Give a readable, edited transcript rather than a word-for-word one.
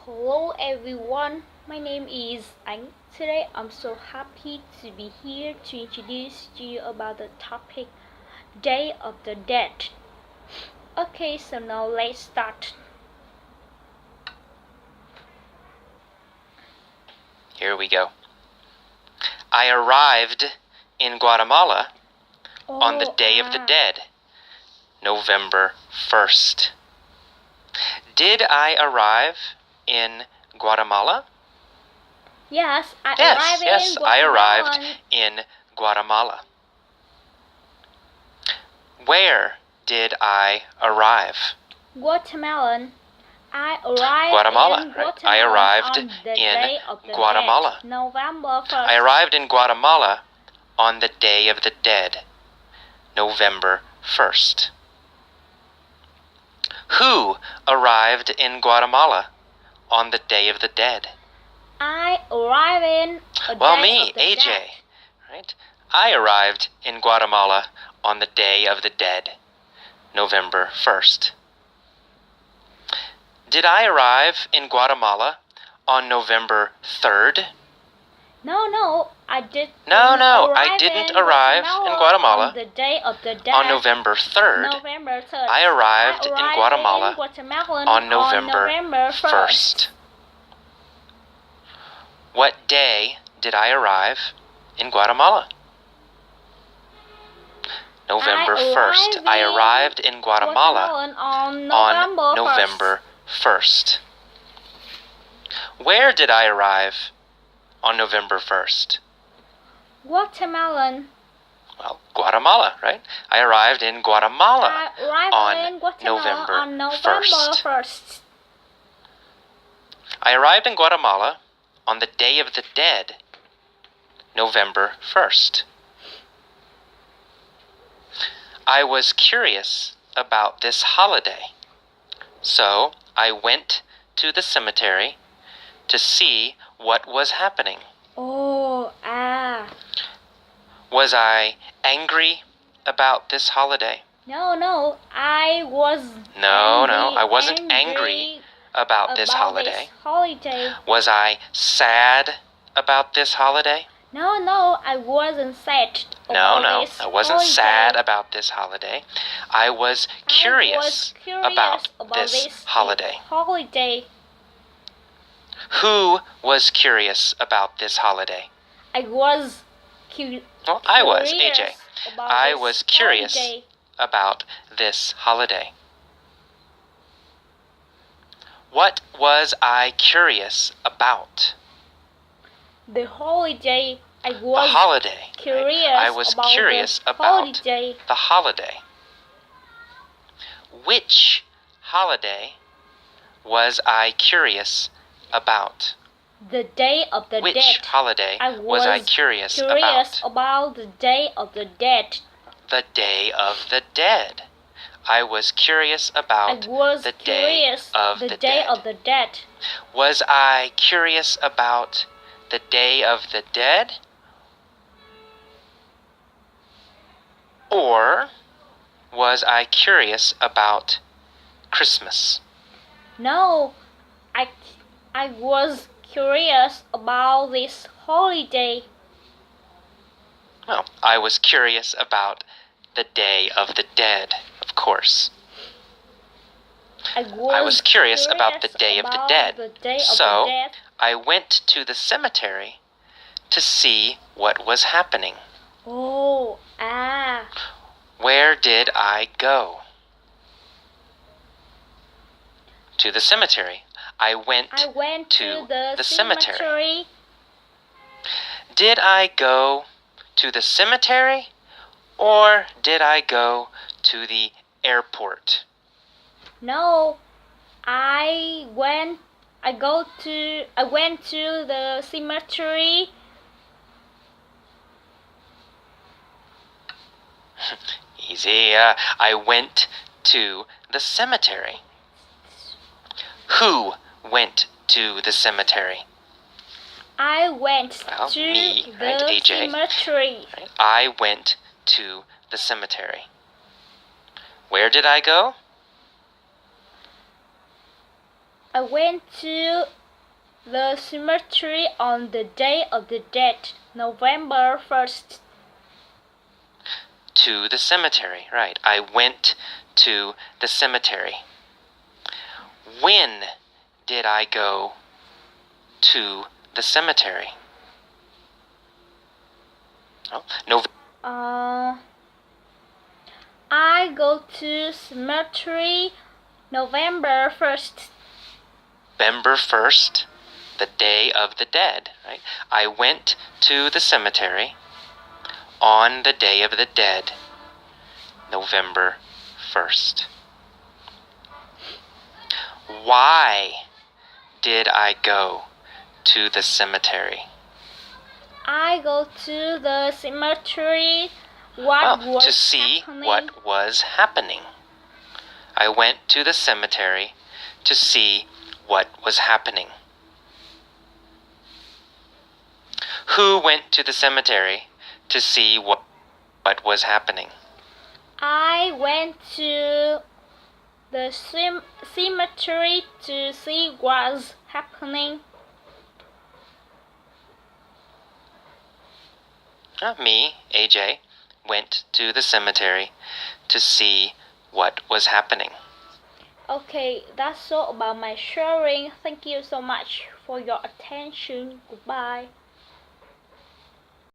Hello everyone, my name is Anh. Today I'm so happy to be here to introduce to you about the topic Day of the Dead. Okay, so now let's start. Here we go. I arrived in Guatemala on the Day of the Dead, November 1st. Did I arrive in Guatemala? Yes, I arrived in Guatemala. Where did I arrive? Guatemalan. I arrived Guatemala, in right? I arrived on the in Day of the Guatemala. Dead, November 1st. I arrived in Guatemala on the Day of the Dead, November 1st. Who arrived in Guatemala on the Day of the Dead? I arrived in me, AJ, right? I arrived in Guatemala on the Day of the Dead, November 1st. Did I arrive in Guatemala on November 3rd? No, I didn't. I didn't arrive in Guatemala on the Day of the Dead. On November 3rd. November 3rd. I arrived in Guatemala on November 1st. What day did I arrive in Guatemala? November 1st. I arrived in Guatemala on November 1st. Where did I arrive on November 1st? Guatemalan. Well, Guatemala, right? I arrived in Guatemala on November 1st. I arrived in Guatemala on the Day of the Dead, November 1st. I was curious about this holiday, so I went to the cemetery to see what was happening. Was I angry about this holiday? No, I wasn't angry about this holiday. Was I sad about this holiday? No, I wasn't sad I wasn't sad about this holiday. I was curious about this holiday. Who was curious about this holiday? I was AJ. I was curious about this holiday. What was I curious about? The holiday. I was curious about the holiday. Which holiday was I curious about? The Day of the Dead. Which holiday was I curious about? The Day of the Dead. The Day of the Dead. I was curious about the Day of the Dead. Was I curious about the Day of the Dead? Or was I curious about Christmas? No, I was curious about this holiday. Well, I was curious about the Day of the Dead, of course. I was curious about the Day of the Dead, so I went to the cemetery to see what was happening. Where did I go? To the cemetery. I went to the cemetery. Did I go to the cemetery or did I go to the airport? No, I went to the cemetery. Easy. I went to the cemetery. Who went to the cemetery? I went to AJ. cemetery. I went to the cemetery. Where did I go? I went to the cemetery on the Day of the Dead, November 1st. To the cemetery, right. I went to the cemetery. When did I go to the cemetery? Oh, no. I go to cemetery November 1st. November 1st, the Day of the Dead, right? I went to the cemetery on the Day of the Dead, November 1st. Why did I go to the cemetery? I go to the cemetery to see what was happening. I went to the cemetery to see what was happening. Who went to the cemetery to see what was happening? I went to the cemetery to see what's happening. Me, AJ, went to the cemetery to see what was happening. Okay, that's all about my sharing. Thank you so much for your attention. Goodbye.